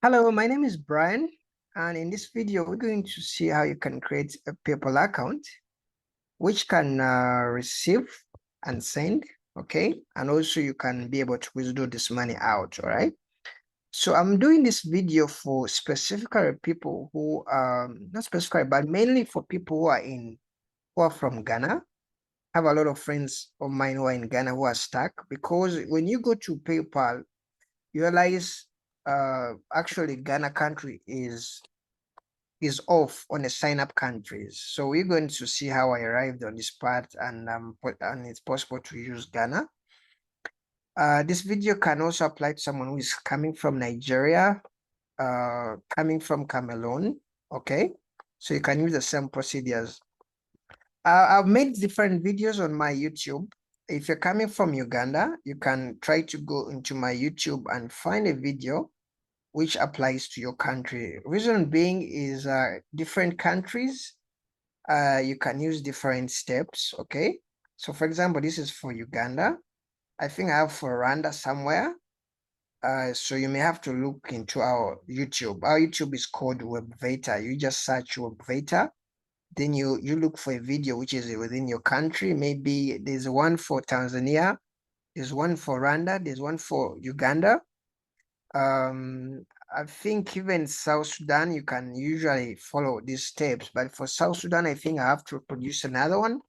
Hello, my name is Brian, and in this video, we're going to see how you can create a PayPal account, which can receive and send, okay? And also you can be able to withdraw this money out, all right? So I'm doing this video for specifically people who, not specifically, but mainly for people who are from Ghana. I have a lot of friends of mine who are in Ghana who are stuck because when you go to PayPal, you realize actually Ghana country is off on the sign up countries. So we're going to see how I arrived on this part, and it's possible to use Ghana. This video can also apply to someone who is coming from Nigeria, coming from Cameroon. Okay, so you can use the same procedures. I've made different videos on my YouTube. If you're coming from Uganda, you can try to go into my YouTube and find a video which applies to your country. Reason being is different countries, you can use different steps, okay? So for example, this is for Uganda. I think I have for Rwanda somewhere. So you may have to look into our YouTube. Our YouTube is called WebVeta. You just search WebVeta. Then you look for a video which is within your country. Maybe there's one for Tanzania, there's one for Rwanda, there's one for Uganda. I think even South Sudan, you can usually follow these steps, but for South Sudan, I think I have to produce another one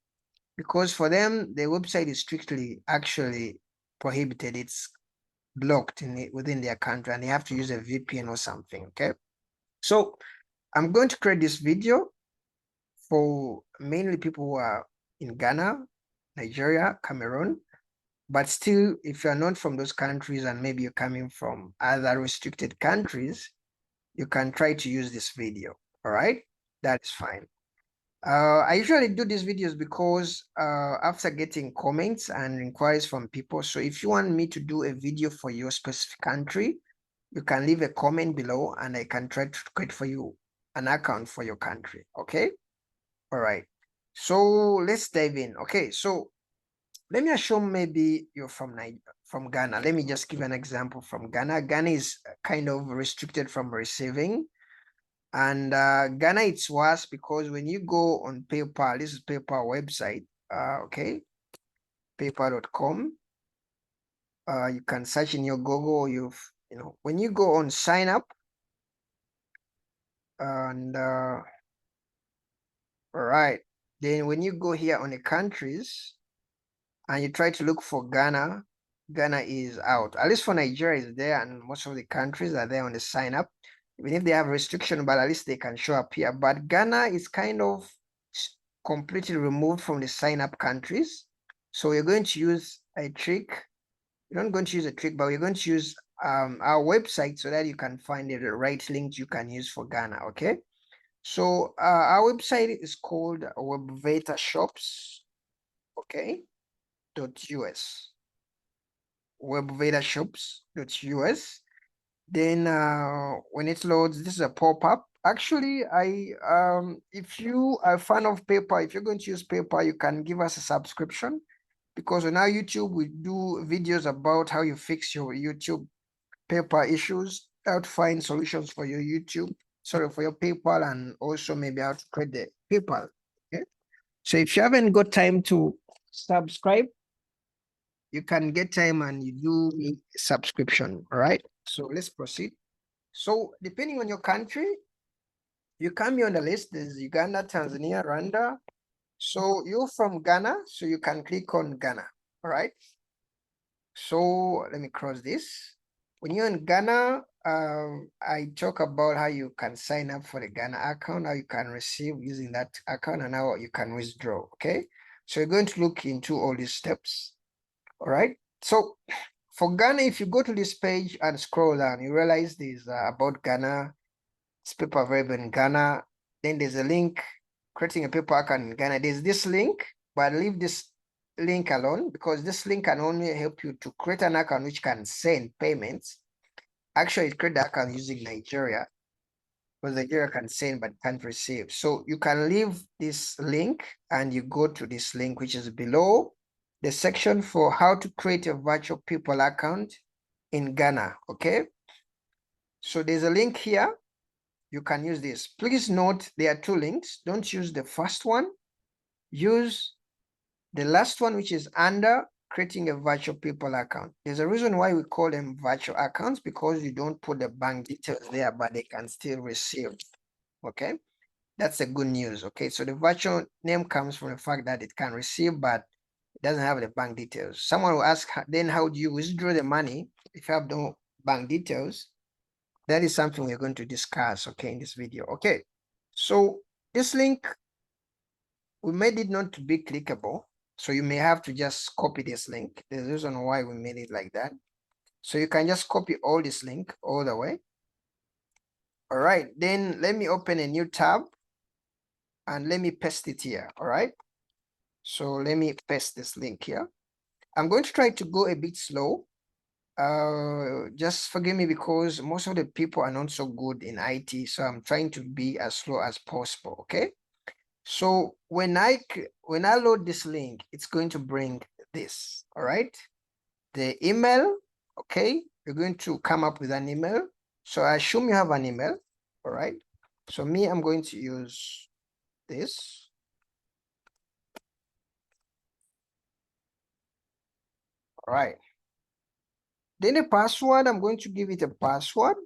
because for them, the website is strictly actually prohibited. It's blocked within their country and they have to use a VPN or something, okay? So I'm going to create this video for mainly people who are in Ghana, Nigeria, Cameroon. But still, if you're not from those countries and maybe you're coming from other restricted countries, you can try to use this video, all right? That is fine. I usually do these videos because after getting comments and inquiries from people, so if you want me to do a video for your specific country, you can leave a comment below and I can try to create for you an account for your country, okay? All right, so let's dive in. Okay, so let me assume maybe you're from Ghana. Let me just give an example from Ghana. Ghana is kind of restricted from receiving. And Ghana, it's worse because when you go on PayPal, this is PayPal website, okay, paypal.com. You can search in your Google, when you go on sign up, and all right, then when you go here on the countries, and you try to look for Ghana, Ghana is out. At least for Nigeria is there, and most of the countries are there on the sign up. Even if they have restriction, but at least they can show up here. But Ghana is kind of completely removed from the sign up countries. So we're going to use a trick. We're not going to use a trick, but we're going to use our website so that you can find the right link you can use for Ghana, okay? So our website is called WebVeta Shops, okay? .us, webvetashops.us. Then when it loads, this is a pop-up. Actually, if you are a fan of PayPal, if you're going to use PayPal, you can give us a subscription because on our YouTube, we do videos about how you fix your YouTube PayPal issues, how to find solutions for your for your PayPal, and also maybe how to create the PayPal. Okay. So if you haven't got time to subscribe, you can get time and you do a subscription, all right? So let's proceed. So depending on your country, you can be on the list. There's Uganda, Tanzania, Rwanda. So you're from Ghana, so you can click on Ghana, all right? So let me cross this. When you're in Ghana, I talk about how you can sign up for the Ghana account, how you can receive using that account, and how you can withdraw, okay? So you're going to look into all these steps. All right. So for Ghana, if you go to this page and scroll down, you realize there's about Ghana, it's paper available in Ghana. Then there's a link, creating a paper account in Ghana. There's this link, but leave this link alone because this link can only help you to create an account which can send payments. Actually, create the account using Nigeria because Nigeria can send but can't receive. So you can leave this link and you go to this link, which is below the section for how to create a virtual PayPal account in Ghana, okay? So there's a link here. You can use this. Please note there are two links. Don't use the first one. Use the last one, which is under creating a virtual PayPal account. There's a reason why we call them virtual accounts, because you don't put the bank details there, but they can still receive. Okay, that's the good news. Okay, so the virtual name comes from the fact that it can receive, but it doesn't have the bank details. Someone will ask, then how do you withdraw the money if you have no bank details? That is something we're going to discuss, okay, in this video. Okay, so this link, we made it not to be clickable. So you may have to just copy this link. There's a reason why we made it like that. So you can just copy all this link all the way. All right, then let me open a new tab and let me paste it here. All right, so let me paste this link here. I'm going to try to go a bit slow. Just forgive me, because most of the people are not so good in IT, so I'm trying to be as slow as possible. Okay, so when I load this link, it's going to bring this. All right, the email. Okay, you're going to come up with an email. So I assume you have an email. All right, so me, I'm going to use this. All right, then a password, I'm going to give it a password.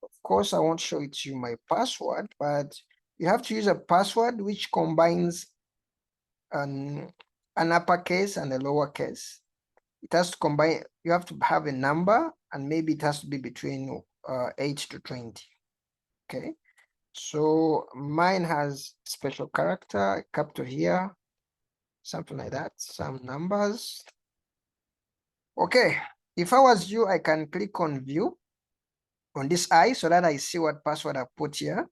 Of course, I won't show it to you my password, but you have to use a password which combines an uppercase and a lowercase. It has to combine, you have to have a number, and maybe it has to be between 8 to 20. Okay, so mine has special character, capital here, something like that, some numbers. Okay, if I was you, I can click on view on this eye so that I see what password I put here.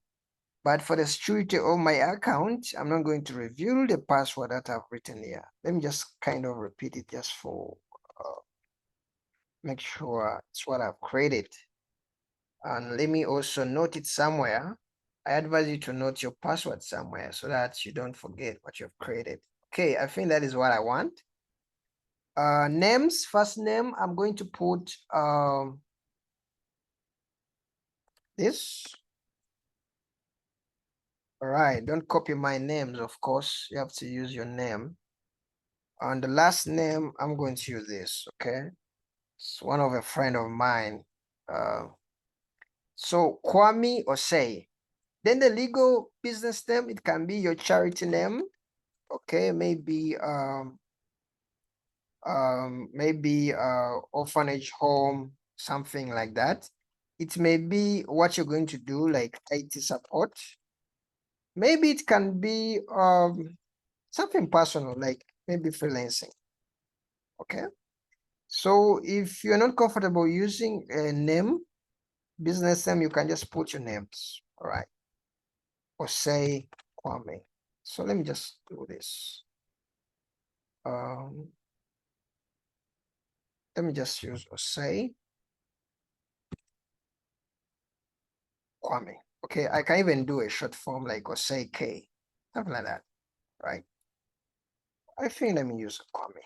But for the security of my account, I'm not going to reveal the password that I've written here. Let me just kind of repeat it just for make sure it's what I've created. And let me also note it somewhere. I advise you to note your password somewhere so that you don't forget what you've created. Okay, I think that is what I want. Names, first name, I'm going to put this. All right, don't copy my names, of course. You have to use your name. And the last name, I'm going to use this, okay? It's one of a friend of mine. So Kwame or say. Then the legal business name, it can be your charity name, okay? Maybe orphanage home, something like that. It may be what you're going to do, like IT support. Maybe it can be something personal, like maybe freelancing. Okay. So if you're not comfortable using a name, business name, you can just put your names. All right. Or say Kwame. So let me just do this. Let me just use or say Kwame. Okay, I can even do a short form like or say K, something like that, right? I think let me use Kwame.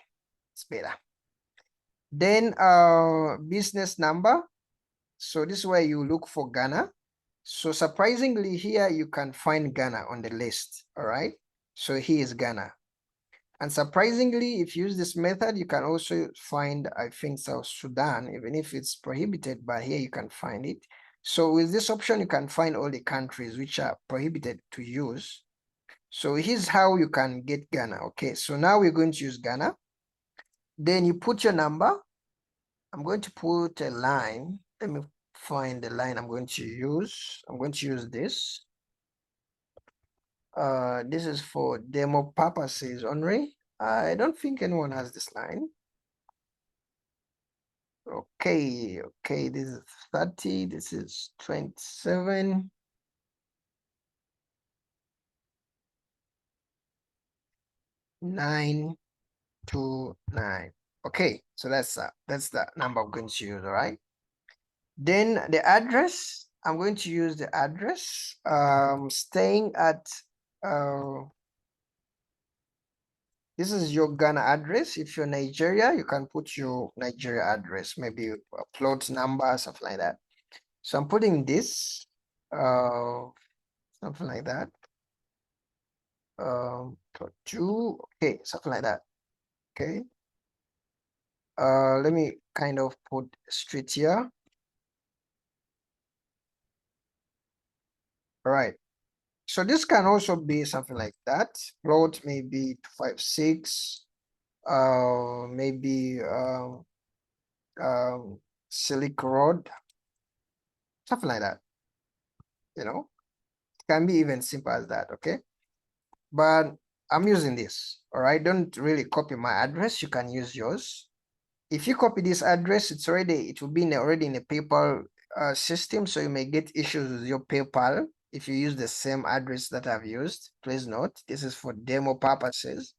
It's better. Then business number. So this is where you look for Ghana. So surprisingly here you can find Ghana on the list. All right. So here is Ghana. And surprisingly, if you use this method, you can also find, I think, South Sudan, even if it's prohibited, but here you can find it. So with this option, you can find all the countries which are prohibited to use. So here's how you can get Ghana. Okay, so now we're going to use Ghana. Then you put your number. I'm going to put a line. Let me find the line I'm going to use. I'm going to use this. This is for demo purposes only. I don't think anyone has this line. Okay, okay, this is 30, this is 27. Nine, 2, 9. Okay, so that's the number I'm going to use, all right? Then the address, I'm going to use the address. Staying at this is your Ghana address. If you're Nigeria, you can put your Nigeria address, maybe a plot number, something like that. So I'm putting this, something like that. Two, okay, something like that. Okay. Let me kind of put street here. All right. So this can also be something like that. Plot maybe 256, maybe Silk Road, something like that. You know, it can be even simple as that. Okay. But I'm using this. All right. Don't really copy my address. You can use yours. If you copy this address, it will be already in a PayPal system, so you may get issues with your PayPal if you use the same address that I've used. Please note, this is for demo purposes,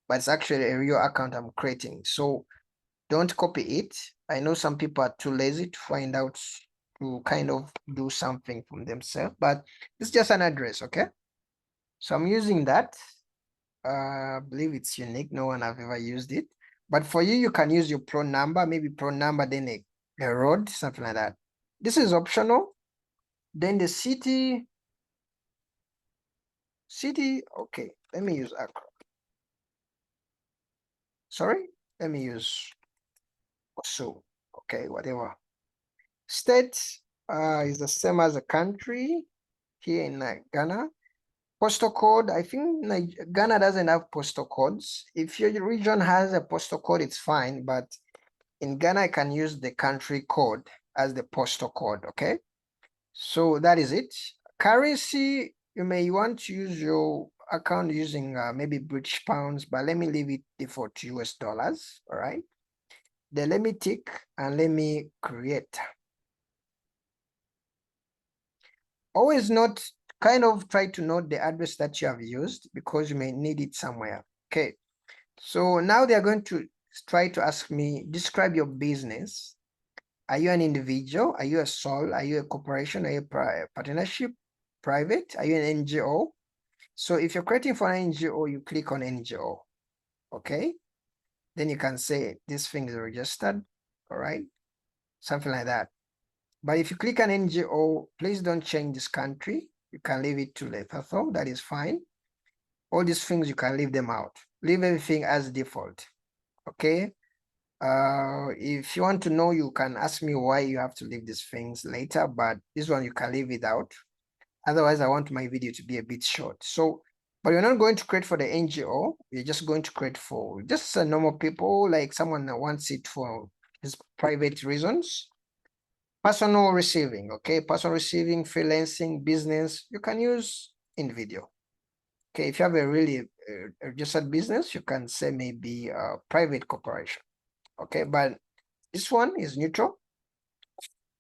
but it's actually a real account I'm creating. So don't copy it. I know some people are too lazy to find out to kind of do something from themselves, but it's just an address, okay? So I'm using that. I believe it's unique. No one have ever used it. But for you, you can use your pro number, maybe pro number, then a road, something like that. This is optional. Then the city, okay, let me use Accra. Sorry, let me use so, okay, whatever. State is the same as a country here in Ghana. Postal code, I think Ghana doesn't have postal codes. If your region has a postal code, it's fine, but in Ghana, I can use the country code as the postal code, okay? So that is it. Currency, you may want to use your account using maybe British pounds, but let me leave it default to US dollars, all right? Then let me tick and let me create. Always note, kind of try to note the address that you have used because you may need it somewhere, okay? So now they are going to try to ask me, describe your business. Are you an individual? Are you a sole? Are you a corporation? Are you a partnership? Private? Are you an NGO? So if you're creating for an NGO, you click on NGO. Okay. Then you can say this thing is registered. All right. Something like that. But if you click on NGO, please don't change this country. You can leave it to Lesotho. That is fine. All these things, you can leave them out. Leave everything as default. Okay. If you want to know, you can ask me why you have to leave these things later, but this one you can leave it out. Otherwise, I want my video to be a bit short. So, but you're not going to create for the NGO. You're just going to create for just normal people, like someone that wants it for his private reasons. Personal receiving, okay? Personal receiving, freelancing, business, you can use in video. Okay, if you have a really registered business, you can say maybe a private corporation. Okay, but this one is neutral.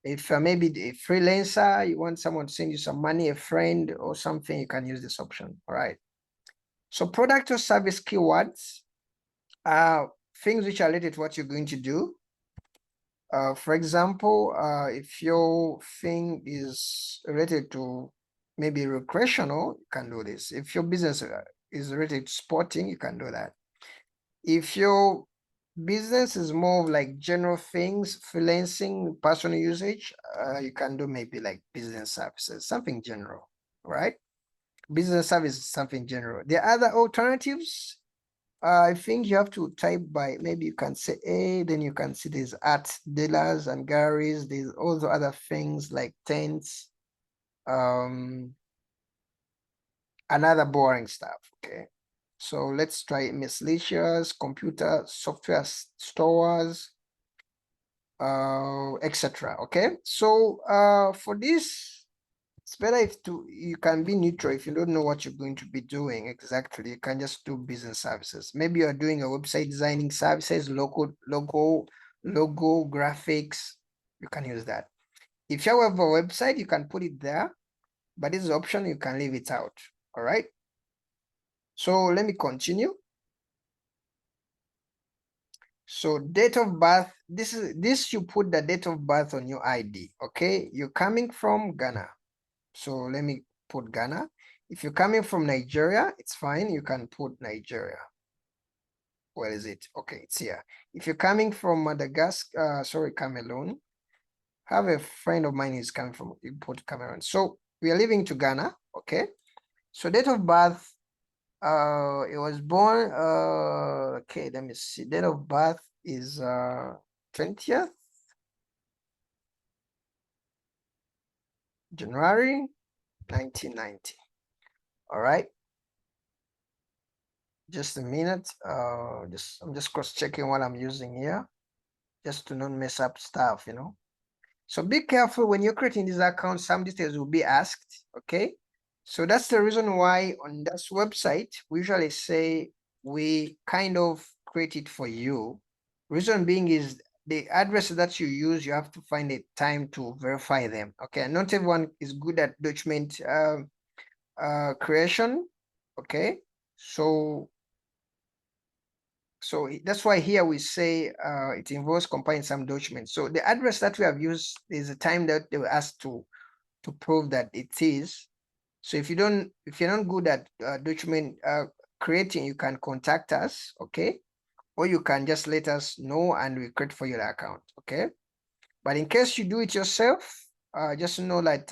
If maybe a freelancer, you want someone to send you some money, a friend or something, you can use this option. All right. So product or service keywords are things which are related to what you're going to do. For example, if your thing is related to maybe recreational, you can do this. If your business is related to sporting, you can do that. If your business is more of like general things, freelancing, personal usage, you can do maybe like business services, something general, right? Business service is something general. The other alternatives, I think you have to type by, maybe you can say A, then you can see there's art dealers and galleries. There's also other things like tents, and other boring stuff, okay? So let's try miscellaneous, computer, software stores, etc. Okay, so for this, it's better if you can be neutral. If you don't know what you're going to be doing exactly, you can just do business services. Maybe you're doing a website designing services, logo graphics, you can use that. If you have a website, you can put it there, but this is option, you can leave it out. All right, so let me continue. So date of birth, this you put the date of birth on your ID, okay? You're coming from Ghana. So let me put Ghana. If you're coming from Nigeria, it's fine. You can put Nigeria. Where is it? Okay, it's here. If you're coming from Madagascar, sorry, Cameroon, have a friend of mine is coming from Port Cameroon. So we are living to Ghana, okay? So date of birth, it was born, okay, let me see. Date of birth is 20th January 1990. All right. Just a minute. I'm just cross-checking what I'm using here, just to not mess up stuff, you know. So be careful when you're creating this account, some details will be asked, okay? So that's the reason why on this website, we usually say we kind of create it for you. Reason being is the addresses that you use, you have to find a time to verify them, okay? Not everyone is good at document creation, okay? So that's why here we say it involves compiling some documents. So the address that we have used is the time that they were asked to prove that it is. So if you're not good at document creating, you can contact us, okay? Or you can just let us know and we create for your account, okay? But in case you do it yourself, just know that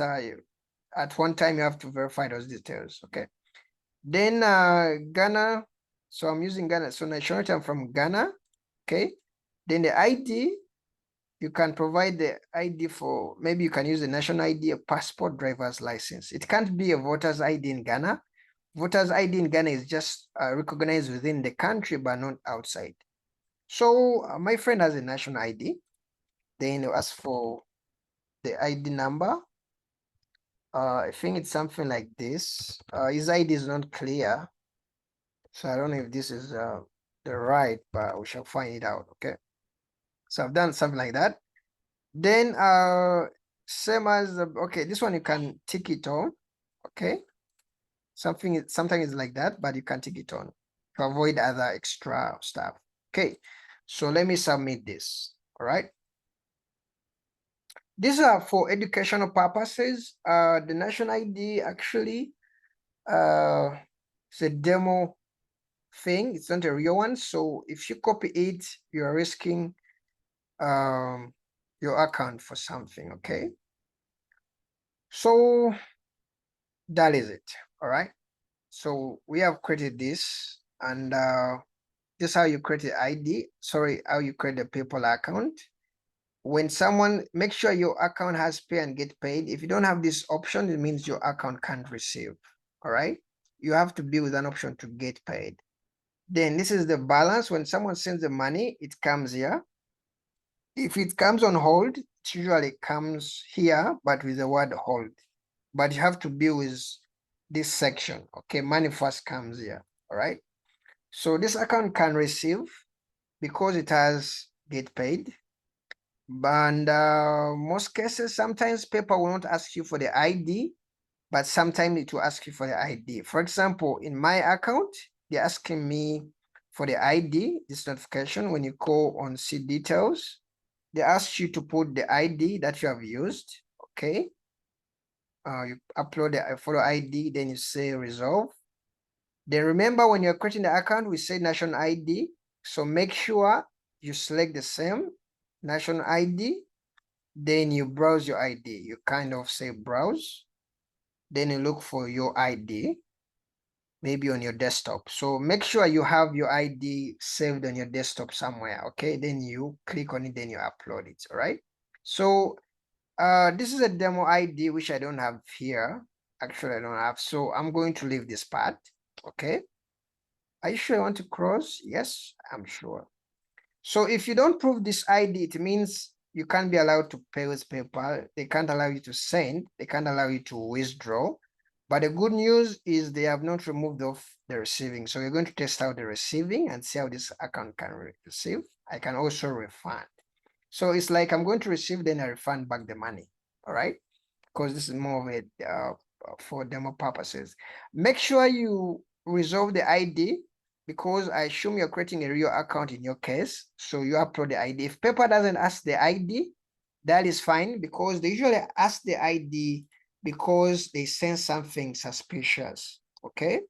at one time you have to verify those details, okay? Then Ghana, so I'm using Ghana, so nationality, I'm from Ghana, okay? Then the ID, you can provide the ID for, maybe you can use the national ID, a passport, driver's license. It can't be a voter's ID in Ghana. Voter's ID in Ghana is just recognized within the country, but not outside. So my friend has a national ID. Then you ask for the ID number. I think it's something like this. His ID is not clear. So I don't know if this is the right, but we shall find it out, okay? So I've done something like that. Then same as okay, this one you can tick it on, okay? Sometimes it's like that, but you can tick it on to avoid other extra stuff. Okay, so let me submit this. All right. These are for educational purposes. The national ID actually it's a demo thing, it's not a real one. So if you copy it, you're risking your account for something, okay? So that is it. All right. So we have created this, and this is how you create the ID. Sorry, how you create the PayPal account. When someone, make sure your account has pay and get paid. If you don't have this option, it means your account can't receive. All right. You have to be with an option to get paid. Then this is the balance. When someone sends the money, it comes here. If it comes on hold, it usually comes here, but with the word hold. But you have to be with this section. Okay, money first comes here. All right. So this account can receive because it has get paid. And most cases, sometimes PayPal will not ask you for the ID, but sometimes it will ask you for the ID. For example, in my account, they're asking me for the ID, this notification. When you go on see details, they ask you to put the ID that you have used, okay? You upload the photo ID, then you say resolve. Then remember, when you're creating the account, we say national ID. So make sure you select the same national ID. Then you browse your ID. You kind of say browse. Then you look for your ID, maybe on your desktop. So make sure you have your ID saved on your desktop somewhere, okay? Then you click on it, then you upload it, all right? So this is a demo ID, which I don't have here. Actually, I don't have. So I'm going to leave this part, okay? Are you sure you want to cross? Yes, I'm sure. So if you don't prove this ID, it means you can't be allowed to pay with PayPal. They can't allow you to send. They can't allow you to withdraw. But the good news is they have not removed off the receiving. So we're going to test out the receiving and see how this account can receive. I can also refund. So it's like I'm going to receive, then I refund back the money. All right. Because this is more of a for demo purposes. Make sure you resolve the ID, because I assume you're creating a real account in your case. So you upload the ID. If PayPal doesn't ask the ID, that is fine, because they usually ask the ID because they sense something suspicious. Okay.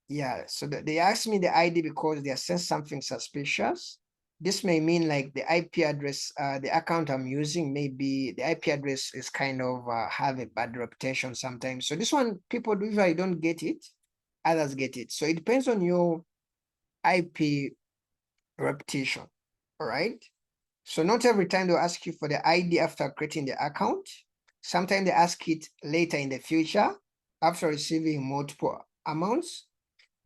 Yeah. So they asked me the ID because they sense something suspicious. this may mean like the IP address, the account I'm using, maybe the IP address is kind of have a bad reputation sometimes. So this one, people usually don't get it, others get it. So it depends on your IP reputation, all right? So not every time they'll ask you for the ID after creating the account. Sometimes they ask it later in the future after receiving multiple amounts.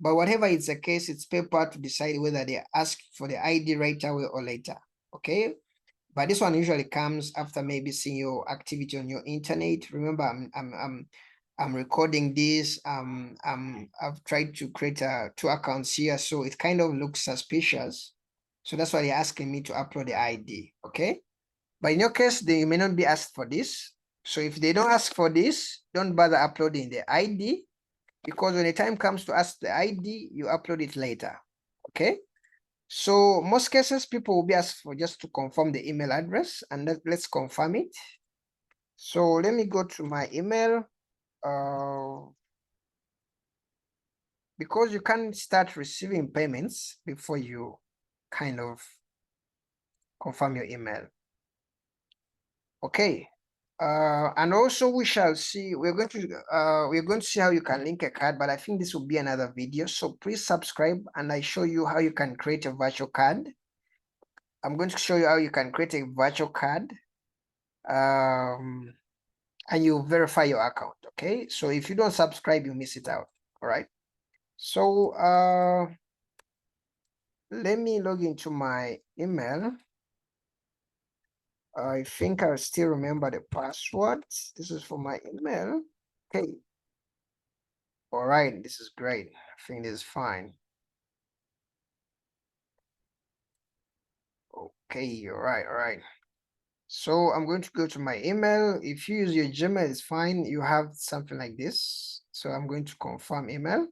But whatever is the case, it's PayPal to decide whether they ask for the ID right away or later, okay? But this one usually comes after maybe seeing your activity on your internet. Remember, I'm recording this. I've tried to create two accounts here, so it kind of looks suspicious. So that's why they're asking me to upload the ID, okay? But in your case, they may not be asked for this. So if they don't ask for this, don't bother uploading the ID, because when the time comes to ask the ID, you upload it later, okay? So most cases, people will be asked for just to confirm the email address, and let's confirm it. So let me go to my email. Because you can't start receiving payments before you kind of confirm your email. Okay. And also we shall see, we're going to see how you can link a card, but I think this will be another video. So please subscribe and I show you how you can create a virtual card. I'm going to show you how you can create a virtual card. And you verify your account, okay? So if you don't subscribe, you miss it out, all right? So let me log into my email. I think I still remember the password. This is for my email. Okay. All right, this is great. I think this is fine. Okay, all right. So I'm going to go to my email. If you use your Gmail, it's fine. You have something like this. So I'm going to confirm email.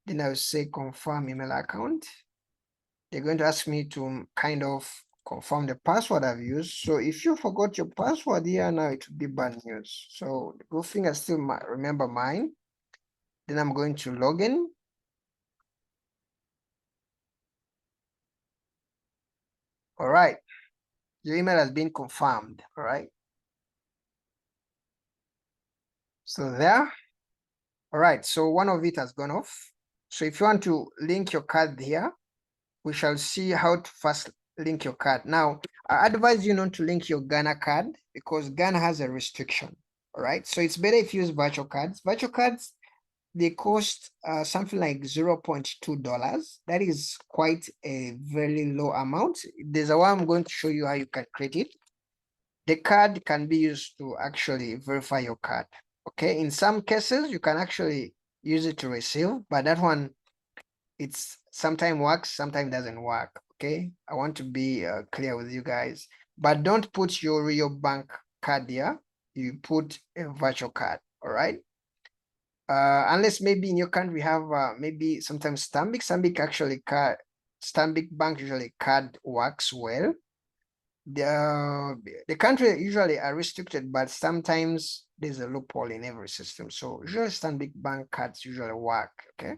Then I'll say confirm email account. They're going to ask me to kind of confirm the password I've used. So if you forgot your password here now, it would be bad news. So the good thing I still remember mine. Then I'm going to log in. All right. Your email has been confirmed. All right. So there. All right. So one of it has gone off. So if you want to link your card here, we shall see how to first link your card. Now, I advise you not to link your Ghana card because Ghana has a restriction. All right. So it's better if you use virtual cards. Virtual cards, they cost something like $0.2. That is quite a very low amount. There's a way I'm going to show you how you can create it. The card can be used to actually verify your card. Okay, in some cases, you can actually use it to receive, but that one, it's sometimes works, sometimes doesn't work. Okay, I want to be clear with you guys, but don't put your real bank card here. You put a virtual card, all right? Unless maybe in your country have maybe sometimes Stanbic actually card, Stanbic Bank usually card works well. The country usually are restricted, but sometimes there's a loophole in every system. So usually Stanbic Bank cards usually work, okay?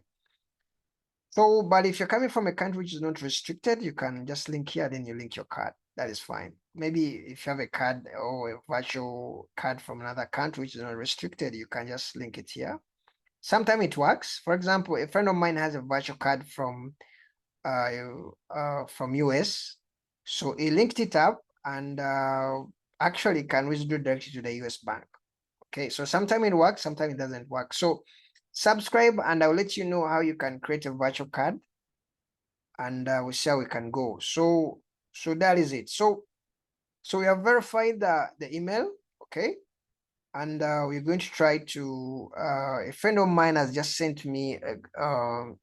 So, but if you're coming from a country which is not restricted, you can just link here, then you link your card. That is fine. Maybe if you have a card or a virtual card from another country which is not restricted, you can just link it here. Sometimes it works. For example, a friend of mine has a virtual card from US. So he linked it up and actually can withdraw directly to the US bank. Okay, so sometimes it works, sometimes it doesn't work. So subscribe and I'll let you know how you can create a virtual card and we'll see how we can go. So that is it. So we have verified the email, okay? And we're going to try to, a friend of mine has just sent me a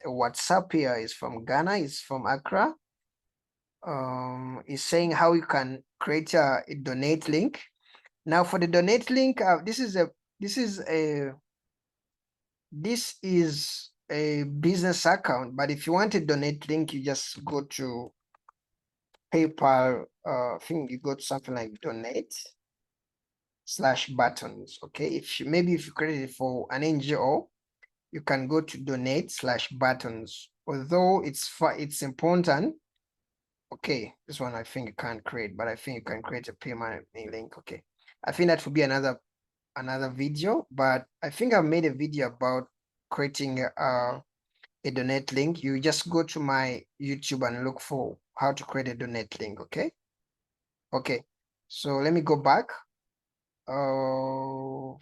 WhatsApp here. It's from Ghana, it's from Accra. Is saying how you can create a donate link. Now for the donate link, this is a business account, but if you want a donate link, you just go to PayPal. I think you go to something like donate/buttons. Okay, maybe if you create it for an NGO, you can go to donate/buttons. Although it's important, Okay, this one I think you can't create, but I think you can create a payment link. Okay, I think that would be another video, but I think I've made a video about creating a donate link. You just go to my YouTube and look for how to create a donate link. Okay, so let me go back. uh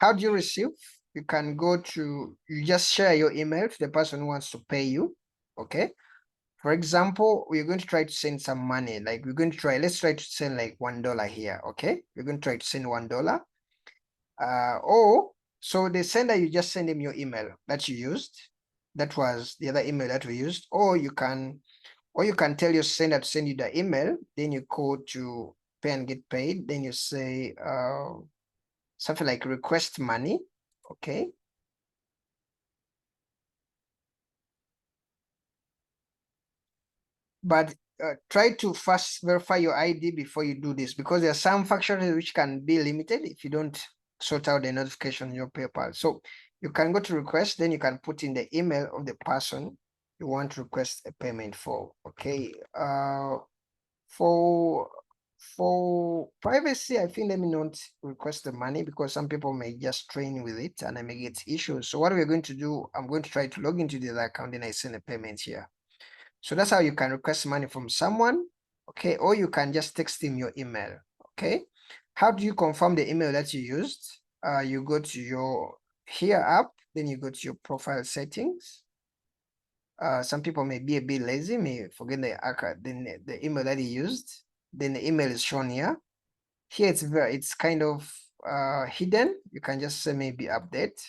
how do you receive? You can go to, you just share your email to the person who wants to pay you. Okay, for example, we're going to try to send some money. Like we're going to try, let's try to send like $1 here. Okay, we're going to try to send $1. Or so the sender, you just send him your email that you used. That was the other email that we used. Or you can tell your sender to send you the email. Then you go to pay and get paid. Then you say something like request money. Okay. But try to first verify your ID before you do this, because there are some functions which can be limited if you don't sort out the notification in your PayPal. So you can go to request, then you can put in the email of the person you want to request a payment for. Okay. For for privacy, I think let me not request the money, because some people may just train with it and I may get issues. So what we're going to do, I'm going to try to log into the other account and I send a payment here. So that's how you can request money from someone. Okay, or you can just text him your email. Okay, how do you confirm the email that you used? You go to your here app, then you go to your profile settings. Some people may be a bit lazy, may forget the email that he used. Then the email is shown here. Here it's kind of hidden. You can just say maybe update,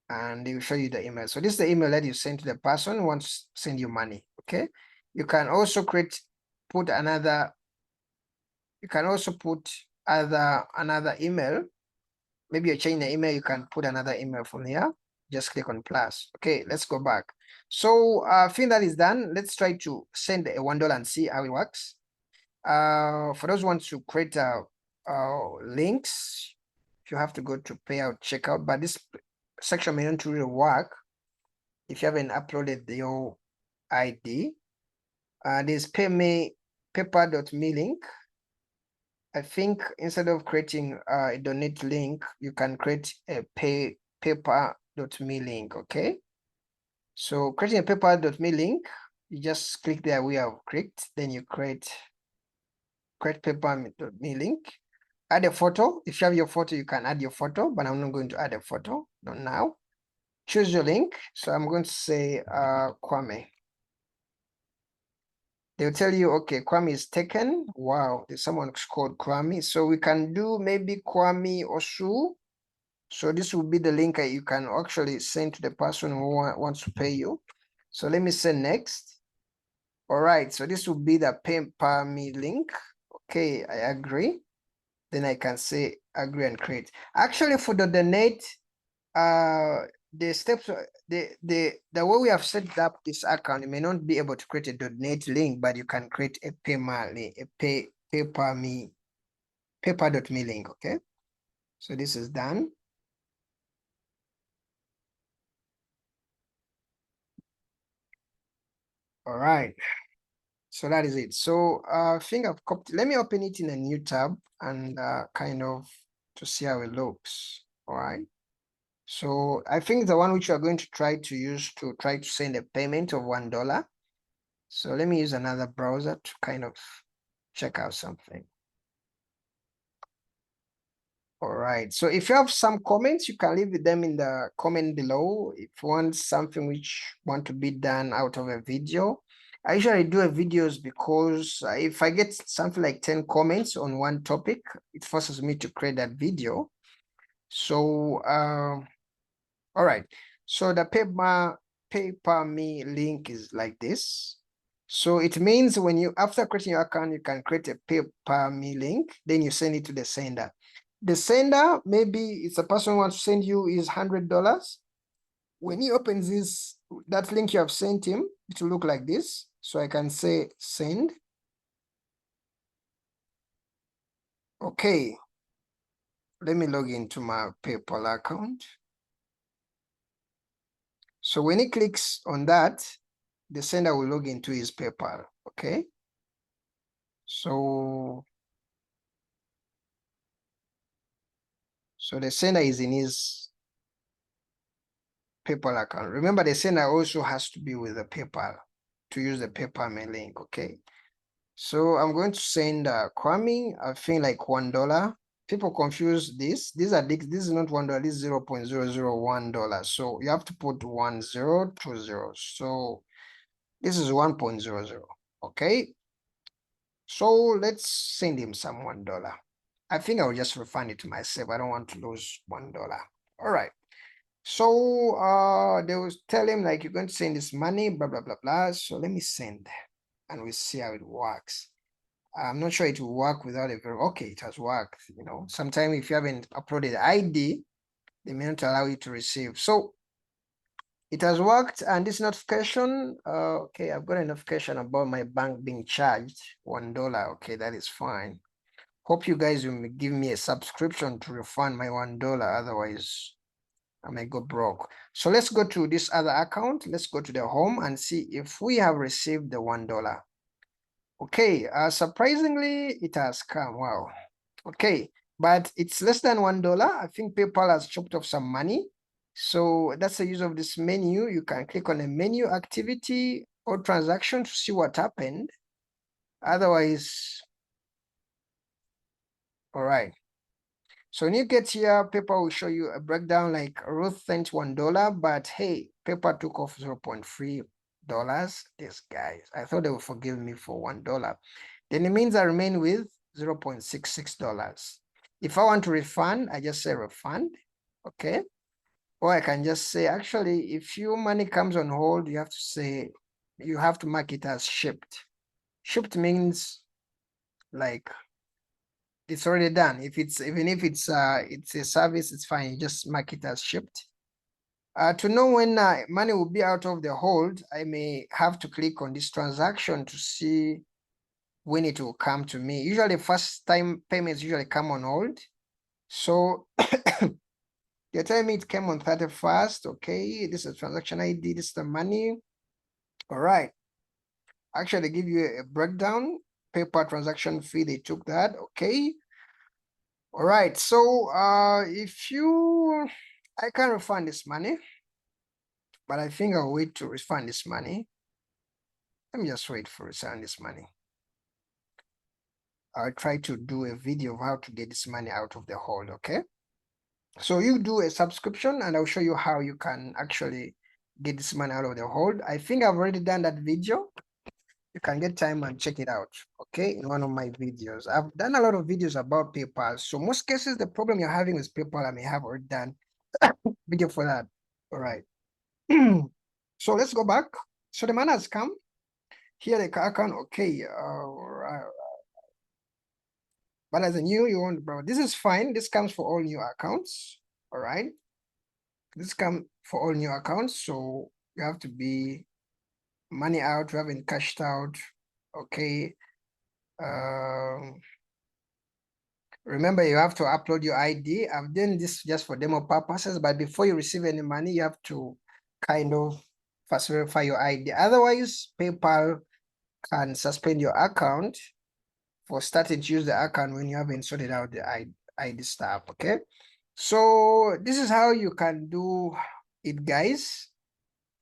and they will show you the email. So this is the email that you send to the person who wants to send you money. Okay. You can also put another, you can also put another email. Maybe you're changing the email, you can put another email from here. Just click on plus. Okay, let's go back. So I think that is done. Let's try to send a $1 and see how it works. For those who want to create links, you have to go to payout checkout, but this section may not really work if you haven't uploaded your ID. There's paper.me link. I think instead of creating a donate link, you can create a paper.me link. Okay. So creating a paper.me link, you just click there we have clicked, then you create paper.me link. Add a photo. If you have your photo, you can add your photo, but I'm not going to add a photo, not now. Choose your link. So I'm going to say Kwame. They'll tell you, okay, Kwame is taken. Wow, there's someone called Kwame. So we can do maybe Kwame Osu. So this will be the link that you can actually send to the person who wants to pay you. So let me say next. All right, so this will be the pay me link. Okay, I agree. Then I can say agree and create. Actually, for the donate, the steps, the way we have set up this account, you may not be able to create a donate link, but you can create a link, a paper.me link. Okay, so this is done. All right, so that is it. So I think I've copied. Let me open it in a new tab and kind of to see how it looks. All right. So I think the one which we are going to try to use to try to send a payment of $1. So let me use another browser to kind of check out something. All right. So if you have some comments, you can leave them in the comment below. If you want something which want to be done out of a video, I usually do a videos because if I get something like 10 comments on one topic, it forces me to create that video. So all right. So the paper me link is like this. So it means when you, after creating your account, you can create a paper me link, then you send it to the sender. The sender, maybe it's a person who wants to send you is $100. When he opens that link you have sent him, it will look like this. So I can say send. Okay. Let me log into my PayPal account. So when he clicks on that, the sender will log into his PayPal. Okay. So the sender is in his PayPal account. Remember, the sender also has to be with the PayPal to use the PayPal mail link. Okay. So I'm going to send Kwame, I think like $1. People confuse this. This is not $1, this is $0.001. So you have to put 1020. So this is 1.00. Okay. So let's send him some $1. I think I'll just refund it to myself. I don't want to lose $1. All right. So they will tell him like, you're going to send this money, blah, blah, blah, blah. So let me send and we see how it works. I'm not sure it will work without a very, okay, it has worked. You know, sometimes if you haven't uploaded ID, they may not allow you to receive. So it has worked, and this notification, okay, I've got a notification about my bank being charged $1. Okay, that is fine. Hope you guys will give me a subscription to refund my $1. Otherwise, I may go broke. So let's go to this other account. Let's go to the home and see if we have received the $1. Okay, surprisingly, it has come. Wow. Okay, but it's less than $1. I think PayPal has chopped off some money. So that's the use of this menu. You can click on the menu activity or transaction to see what happened. Otherwise, all right. So when you get here, PayPal will show you a breakdown like Ruth sent $1, but hey, PayPal took off $0.3. These guys, I thought they would forgive me for $1. Then it means I remain with $0.66. If I want to refund, I just say refund, okay? Or I can just say, actually, if your money comes on hold, you have to say, you have to mark it as shipped. Shipped means like it's already done. If it's, even if it's a service, it's fine. You just mark it as shipped. To know when money will be out of the hold, I may have to click on this transaction to see when it will come to me. Usually first time payments usually come on hold. So they're telling me it came on 31st. Okay, this is transaction ID, this is the money. All right. Actually, they give you a breakdown, PayPal transaction fee, they took that. Okay. All right. So if you, I can refund this money, but I think I'll wait to refund this money. Let me just wait for refund this money. I'll try to do a video of how to get this money out of the hold, okay? So you do a subscription and I'll show you how you can actually get this money out of the hold. I think I've already done that video. You can get time and check it out, okay? In one of my videos. I've done a lot of videos about PayPal. So most cases, the problem you're having with PayPal, I may have already done video for that. All right. So let's go back. So the money has come. Here the account, okay. But as a new, you want, bro, this is fine. This comes for all new accounts. All right. This comes for all new accounts. So you have to be money out, you haven't cashed out. Okay. Remember, you have to upload your ID. I've done this just for demo purposes, but before you receive any money, you have to kind of first verify your ID. Otherwise, PayPal can suspend your account for starting to use the account when you haven't sorted out the ID stuff, okay? So this is how you can do it, guys.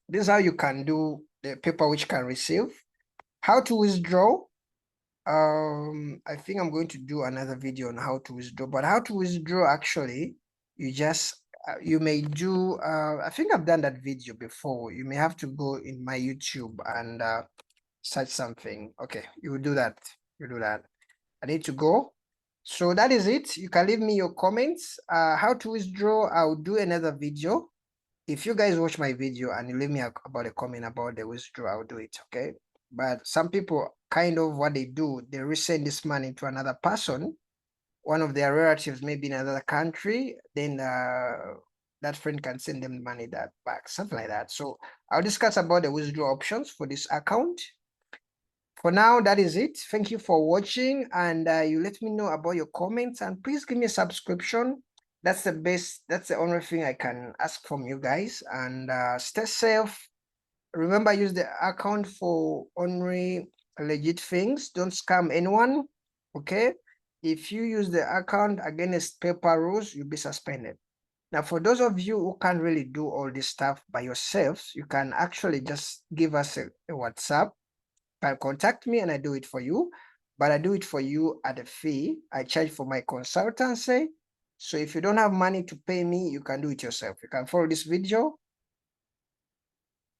This is how you can do the PayPal which can receive. How to withdraw. I think I'm going to do another video on how to withdraw, but how to withdraw, actually, you just, you may do, I think I've done that video before. You may have to go in my YouTube and search something. Okay, you will do that. You do that. I need to go. So that is it. You can leave me your comments. How to withdraw, I'll do another video. If you guys watch my video and you leave me about a comment about the withdraw, I'll do it, okay? But some people, kind of what they do, they resend this money to another person. One of their relatives may be in another country, then that friend can send them the money that back, something like that. So I'll discuss about the withdraw options for this account. For now, that is it. Thank you for watching, and you let me know about your comments, and please give me a subscription that's the best, that's the only thing I can ask from you guys. And stay safe. Remember, use the account for only legit things. Don't scam anyone. Okay. If you use the account against paper rules, you'll be suspended. Now, for those of you who can't really do all this stuff by yourselves, you can actually just give us a WhatsApp. You can contact me and I do it for you. But I do it for you at a fee. I charge for my consultancy. So if you don't have money to pay me, you can do it yourself. You can follow this video.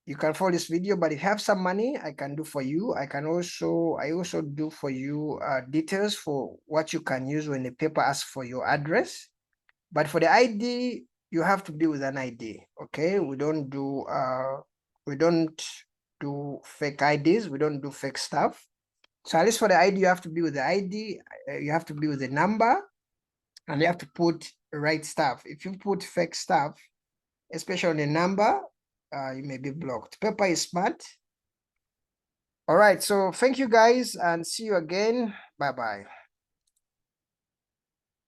You can follow this video, but if you have some money, I can do for you. I also do for you details for what you can use when the paper asks for your address. But for the ID, you have to be with an ID. Okay, we don't do fake IDs. We don't do fake stuff. So at least for the ID, you have to be with the ID. You have to be with the number, and you have to put the right stuff. If you put fake stuff, especially on the number, you may be blocked. Paper is smart. All right, so thank you guys and see you again. Bye-bye.